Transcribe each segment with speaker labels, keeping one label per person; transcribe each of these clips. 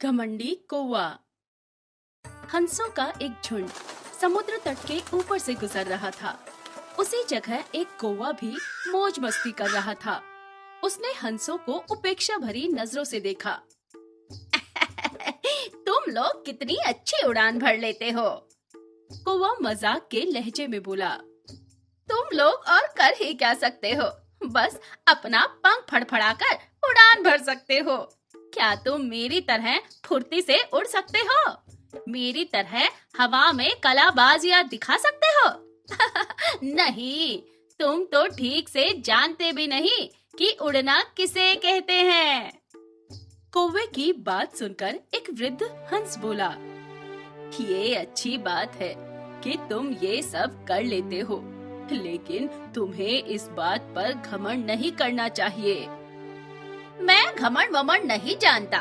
Speaker 1: घमंडी कौवा। हंसों का एक झुंड समुद्र तट के ऊपर से गुजर रहा था। उसी जगह एक कौवा भी मौज मस्ती कर रहा था। उसने हंसों को उपेक्षा भरी नजरों से देखा। तुम लोग कितनी अच्छी उड़ान भर लेते हो, कौवा मजाक के लहजे में बोला। तुम लोग और कर ही क्या सकते हो, बस अपना पंख फड़फड़ाकर उड़ान भर सकते हो। क्या तुम मेरी तरह फुर्ती से उड़ सकते हो? मेरी तरह हवा में कलाबाजियां दिखा सकते हो? नहीं, तुम तो ठीक से जानते भी नहीं कि उड़ना किसे कहते हैं। कौवे की बात सुनकर एक वृद्ध हंस बोला, ये अच्छी बात है कि तुम ये सब कर लेते हो, लेकिन तुम्हें इस बात पर घमंड नहीं करना चाहिए। मैं घमंड वमंड नहीं जानता।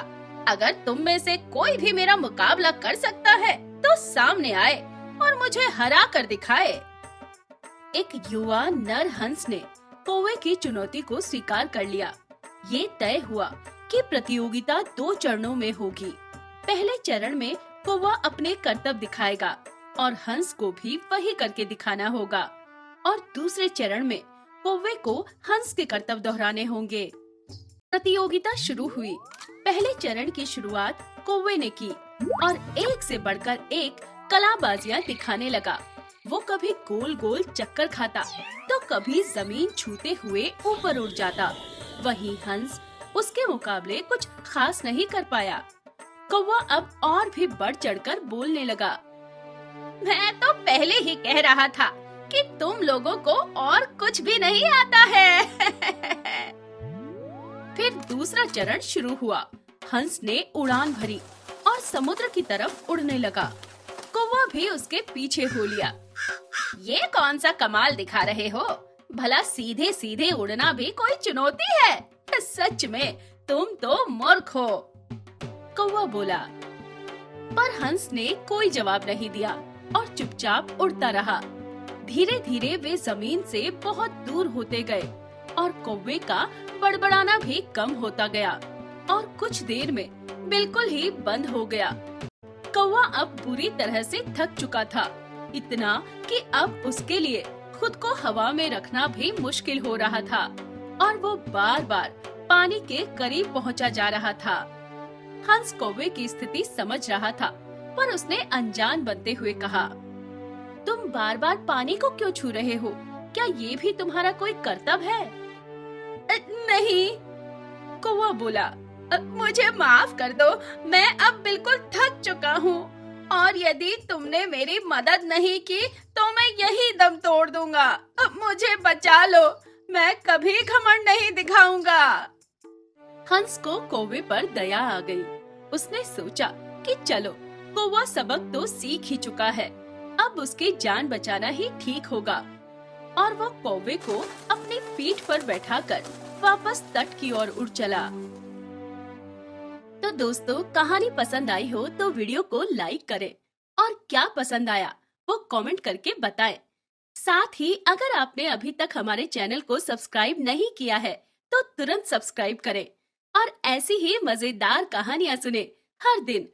Speaker 1: अगर तुम में से कोई भी मेरा मुकाबला कर सकता है तो सामने आए और मुझे हरा कर दिखाए। एक युवा नर हंस ने कौवे की चुनौती को स्वीकार कर लिया। ये तय हुआ कि प्रतियोगिता 2 चरणों में होगी। पहले चरण में कौवा अपने कर्तव्य दिखाएगा और हंस को भी वही करके दिखाना होगा, और दूसरे चरण में कौवे को हंस के कर्तव्य दोहराने होंगे। प्रतियोगिता शुरू हुई। पहले चरण की शुरुआत कौवे ने की और एक से बढ़कर एक कलाबाजियां दिखाने लगा। वो कभी गोल गोल चक्कर खाता तो कभी जमीन छूते हुए ऊपर उड़ जाता। वहीं हंस उसके मुकाबले कुछ खास नहीं कर पाया। कौवा अब और भी बढ़ चढ़कर बोलने लगा। मैं तो पहले ही कह रहा था कि तुम लोगों को और कुछ भी नहीं आता है। फिर दूसरा चरण शुरू हुआ। हंस ने उड़ान भरी और समुद्र की तरफ उड़ने लगा। कौवा भी उसके पीछे हो लिया। ये कौन सा कमाल दिखा रहे हो? भला सीधे सीधे उड़ना भी कोई चुनौती है? सच में तुम तो मूर्ख हो, कौवा बोला। पर हंस ने कोई जवाब नहीं दिया और चुपचाप उड़ता रहा। धीरे धीरे वे जमीन से बहुत दूर होते गए और कौवे का बड़बड़ाना भी कम होता गया और कुछ देर में बिल्कुल ही बंद हो गया। कौवा अब बुरी तरह से थक चुका था, इतना कि अब उसके लिए खुद को हवा में रखना भी मुश्किल हो रहा था और वो बार बार पानी के करीब पहुंचा जा रहा था। हंस कौवे की स्थिति समझ रहा था, पर उसने अनजान बनते हुए कहा, तुम बार बार पानी को क्यों छू रहे हो? क्या ये भी तुम्हारा कोई कर्तव्य है? नहीं, कौवा बोला। मुझे माफ कर दो, मैं अब बिल्कुल थक चुका हूँ और यदि तुमने मेरी मदद नहीं की तो मैं यही दम तोड़ दूंगा। मुझे बचा लो, मैं कभी घमंड नहीं दिखाऊंगा। हंस को कौवे पर दया आ गई। उसने सोचा कि चलो, कौवा सबक तो सीख ही चुका है, अब उसकी जान बचाना ही ठीक होगा, और वो कौवे को अपनी पीठ पर बैठाकर वापस तट की ओर उड़ चला। तो दोस्तों, कहानी पसंद आई हो तो वीडियो को लाइक करें और क्या पसंद आया वो कमेंट करके बताएं। साथ ही अगर आपने अभी तक हमारे चैनल को सब्सक्राइब नहीं किया है तो तुरंत सब्सक्राइब करें और ऐसी ही मजेदार कहानियाँ सुने हर दिन